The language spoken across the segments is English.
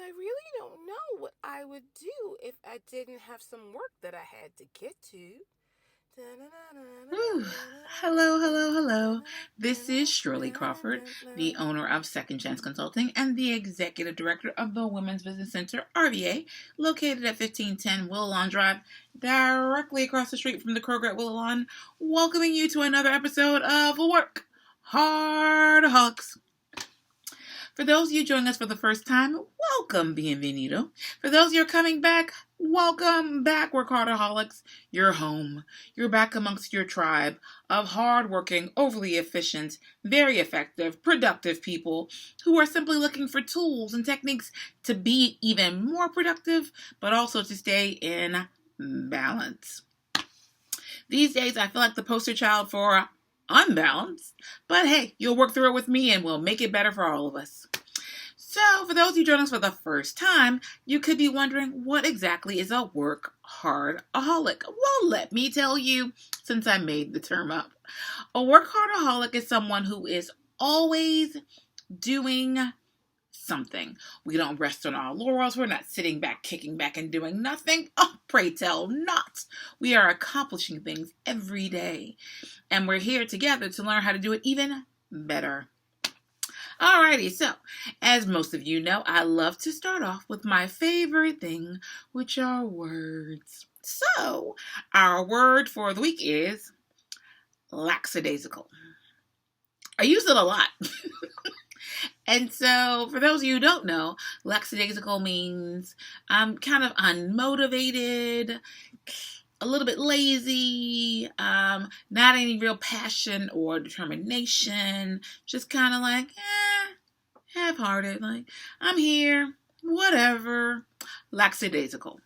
I really don't know what I would do if I didn't have some work that I had to get to. Whew. Hello, hello, hello. This is Shirley Crawford, the owner of Second Chance Consulting and the executive director of the Women's Business Center, RVA, located at 1510 Willow Drive, directly across the street from the Kroger at Willow, welcoming you to another episode of WorkHardAholics. For those of you joining us for the first time, welcome, bienvenido. For those of you coming back, welcome back, WorkHardAholics. You're home. You're back amongst your tribe of hardworking, overly efficient, very effective, productive people who are simply looking for tools and techniques to be even more productive, but also to stay in balance. These days, I feel like the poster child for unbalanced, but hey, you'll work through it with me and we'll make it better for all of us. So, for those of you joining us for the first time, you could be wondering, what exactly is a work-hard-aholic? Well, let me tell you, since I made the term up. A work-hard-aholic is someone who is always doing something. We don't rest on our laurels. We're not sitting back, kicking back, and doing nothing. Oh, pray tell not. We are accomplishing things every day. And we're here together to learn how to do it even better. Alrighty, so as most of you know, I love to start off with my favorite thing, which are words. So, our word for the week is lacksadaisical. I use it a lot. And so, for those of you who don't know, lacksadaisical means I'm kind of unmotivated, a little bit lazy, not any real passion or determination, just kind of like, half-hearted, like, I'm here, whatever, lacksadaisical.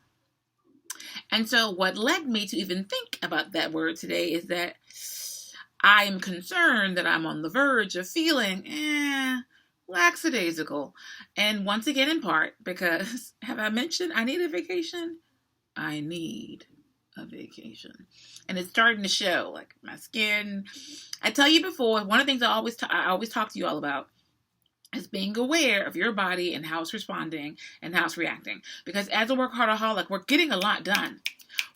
And so what led me to even think about that word today is that I am concerned that I'm on the verge of feeling, lackadaisical. And once again, in part, because, have I mentioned I need a vacation? I need a vacation. And it's starting to show, like my skin. I tell you before, one of the things I always talk to you all about is being aware of your body and how it's responding and how it's reacting. Because as a workaholic, we're getting a lot done.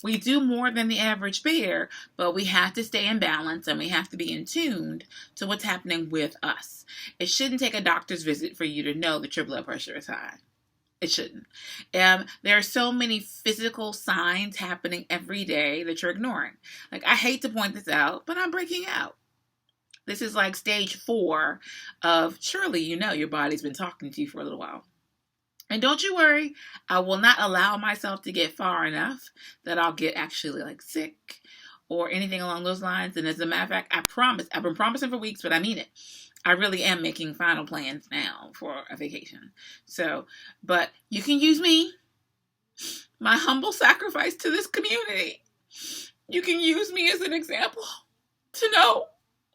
We do more than the average bear, but we have to stay in balance and we have to be in tune to what's happening with us. It shouldn't take a doctor's visit for you to know that your blood pressure is high. It shouldn't. There are so many physical signs happening every day that you're ignoring. Like, I hate to point this out, but I'm breaking out. This is like stage 4 of, surely you know your body's been talking to you for a little while. And don't you worry, I will not allow myself to get far enough that I'll get actually like sick or anything along those lines. And as a matter of fact, I promise, I've been promising for weeks, but I mean it. I really am making final plans now for a vacation. So, but you can use me, my humble sacrifice to this community. You can use me as an example to know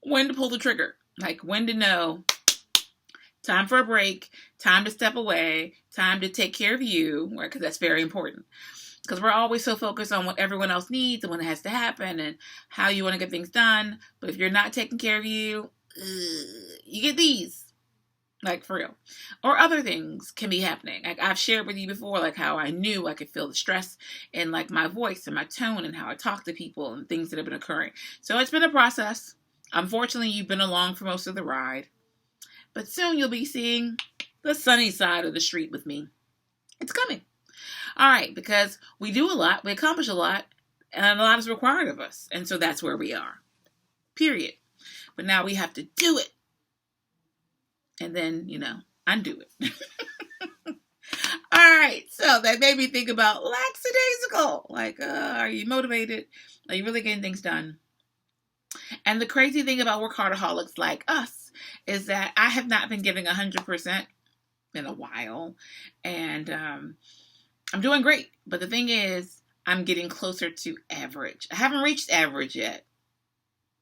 when to pull the trigger, like when to know time for a break, time to step away, time to take care of you, because that's very important. Because we're always so focused on what everyone else needs and when it has to happen and how you want to get things done. But if you're not taking care of you, you get these. Like, for real. Or other things can be happening. Like, I've shared with you before, like how I knew I could feel the stress in like my voice and my tone and how I talk to people and things that have been occurring. So it's been a process. Unfortunately, you've been along for most of the ride. But soon you'll be seeing the sunny side of the street with me. It's coming. All right, because we do a lot, we accomplish a lot, and a lot is required of us. And so that's where we are. Period. But now we have to do it. And then, undo it. All right, so that made me think about lackadaisical. Like, are you motivated? Are you really getting things done? And the crazy thing about workaholics like us is that I have not been giving 100% in a while. And I'm doing great. But the thing is, I'm getting closer to average. I haven't reached average yet.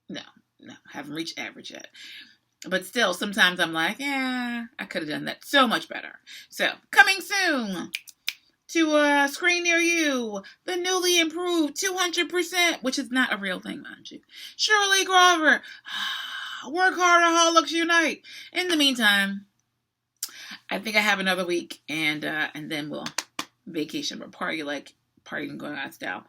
No, I haven't reached average yet. But still, sometimes I'm like, I could have done that so much better. So, coming soon to a screen near you, the newly improved 200%, which is not a real thing, mind you. Shirley Crawford, WorkHardAholics Unite. In the meantime, I think I have another week, and then we'll vacation or party and going out style.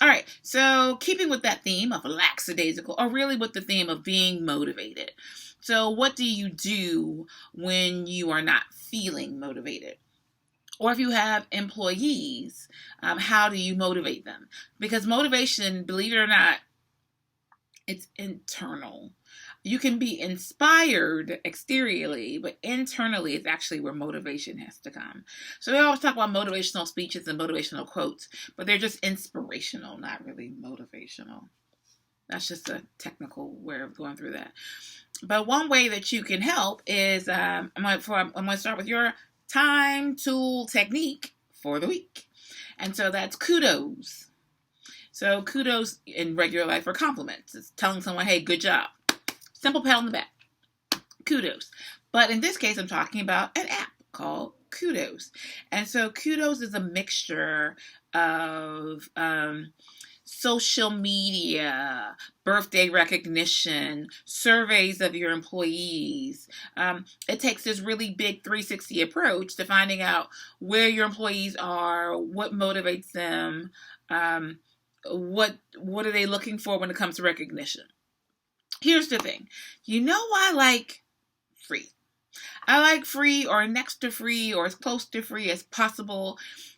All right, so keeping with that theme of lackadaisical, or really with the theme of being motivated. So what do you do when you are not feeling motivated? Or if you have employees, how do you motivate them? Because motivation, believe it or not, it's internal. You can be inspired exteriorly, but internally it's actually where motivation has to come. So we always talk about motivational speeches and motivational quotes, but they're just inspirational, not really motivational. That's just a technical way of going through that. But one way that you can help is I'm going to start with your time, tool, technique for the week. And so that's kudos. So kudos in regular life are compliments. It's telling someone, hey, good job. Simple pat on the back. Kudos. But in this case, I'm talking about an app called Kudos. And so Kudos is a mixture of social media, birthday recognition, surveys of your employees. It takes this really big 360 approach to finding out where your employees are, what motivates them, what are they looking for when it comes to recognition. Here's the thing. You know why I like free? I like free or next to free or as close to free as possible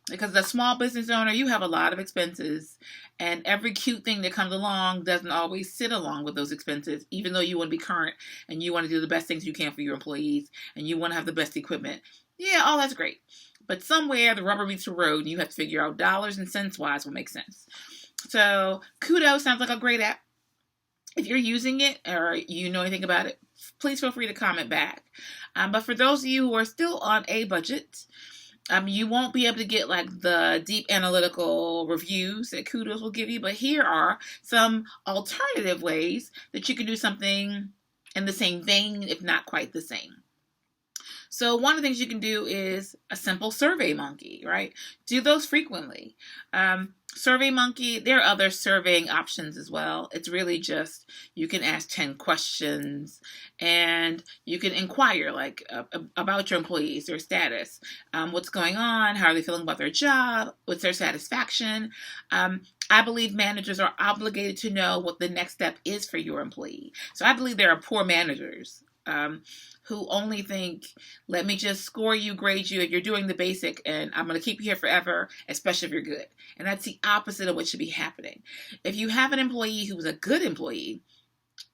because as a small business owner, you have a lot of expenses and every cute thing that comes along doesn't always sit along with those expenses, even though you want to be current and you want to do the best things you can for your employees and you want to have the best equipment. Yeah, all that's great. But somewhere the rubber meets the road and you have to figure out dollars and cents wise what makes sense. So Kudos sounds like a great app. If you're using it or you know anything about it, please feel free to comment back. But for those of you who are still on a budget, you won't be able to get like the deep analytical reviews that Kudos will give you. But here are some alternative ways that you can do something in the same vein, if not quite the same. So one of the things you can do is a simple Survey Monkey, right? Do those frequently. Survey Monkey, there are other surveying options as well. It's really just, you can ask 10 questions and you can inquire like about your employees, their status, what's going on, how are they feeling about their job, what's their satisfaction. I believe managers are obligated to know what the next step is for your employee. So I believe there are poor managers who only think, let me just score you, grade you, and you're doing the basic, and I'm going to keep you here forever, especially if you're good. And that's the opposite of what should be happening. If you have an employee who is a good employee,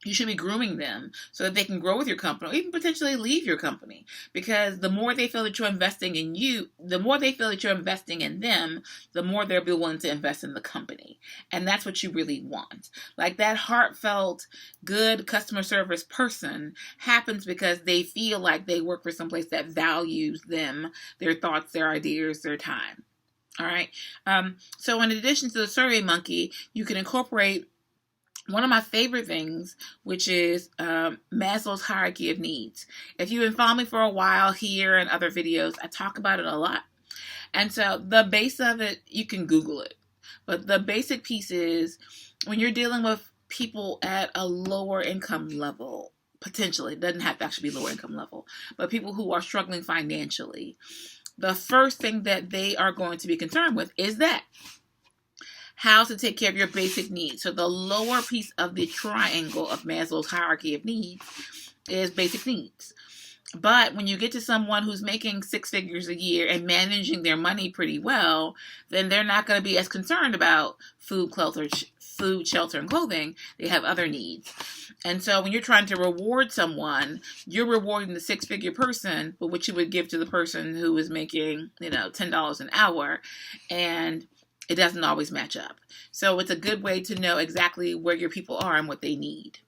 you should be grooming them so that they can grow with your company or even potentially leave your company. Because the more they feel that you're investing in you, the more they feel that you're investing in them, the more they'll be willing to invest in the company. And that's what you really want. Like that heartfelt, good customer service person happens because they feel like they work for someplace that values them, their thoughts, their ideas, their time. All right. So in addition to the Survey Monkey, you can incorporate one of my favorite things, which is Maslow's hierarchy of needs. If you've been following me for a while here and other videos, I talk about it a lot. And so the base of it, you can Google it. But the basic piece is when you're dealing with people at a lower income level, potentially, it doesn't have to actually be lower income level, but people who are struggling financially, the first thing that they are going to be concerned with is that. How to take care of your basic needs. So the lower piece of the triangle of Maslow's hierarchy of needs is basic needs. But when you get to someone who's making 6 figures a year and managing their money pretty well, then they're not going to be as concerned about food, shelter, and clothing. They have other needs. And so when you're trying to reward someone, you're rewarding the 6-figure person, but what you would give to the person who is making, $10 an hour. And it doesn't always match up. So it's a good way to know exactly where your people are and what they need.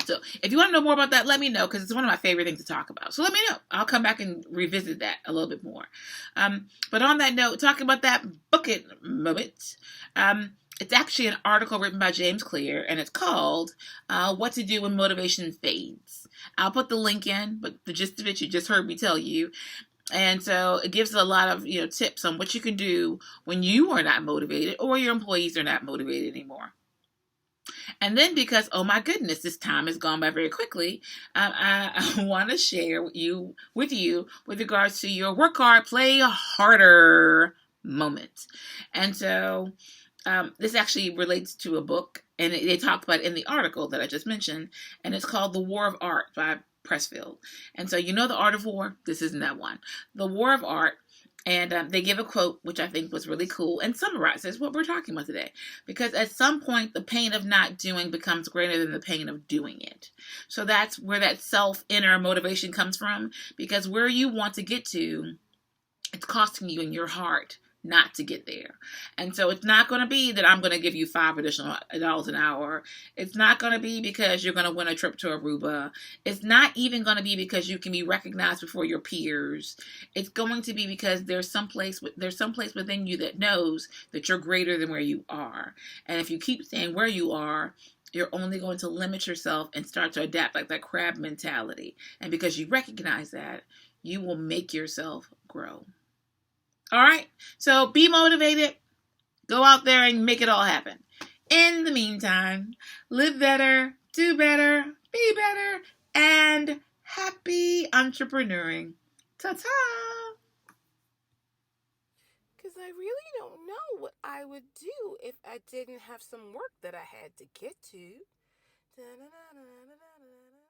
So if you want to know more about that, let me know because it's one of my favorite things to talk about. So let me know. I'll come back and revisit that a little bit more. But on that note, talking about that bucket moment, it's actually an article written by James Clear, and it's called What to Do When Motivation Fades. I'll put the link in, but the gist of it you just heard me tell you. And so it gives a lot of tips on what you can do when you are not motivated or your employees are not motivated anymore. And then because, oh my goodness, this time has gone by very quickly, I want to share with you with regards to your work hard, play harder moment. And so this actually relates to a book, and they talk about it in the article that I just mentioned, and it's called The War of Art by Pressfield. And so, The Art of War? This isn't that one. The War of Art. And they give a quote, which I think was really cool and summarizes what we're talking about today. Because at some point, the pain of not doing becomes greater than the pain of doing it. So that's where that inner motivation comes from. Because where you want to get to, it's costing you in your heart not to get there. And so it's not going to be that I'm going to give you $5 additional an hour. It's not going to be because you're going to win a trip to Aruba. It's not even going to be because you can be recognized before your peers. It's going to be because there's some place within you that knows that you're greater than where you are. And if you keep staying where you are, you're only going to limit yourself and start to adapt like that crab mentality. And because you recognize that, you will make yourself grow. All right, so be motivated. Go out there and make it all happen. In the meantime, live better, do better, be better, and happy entrepreneuring. Ta-ta! Because I really don't know what I would do if I didn't have some work that I had to get to. Da-da-da-da-da-da-da.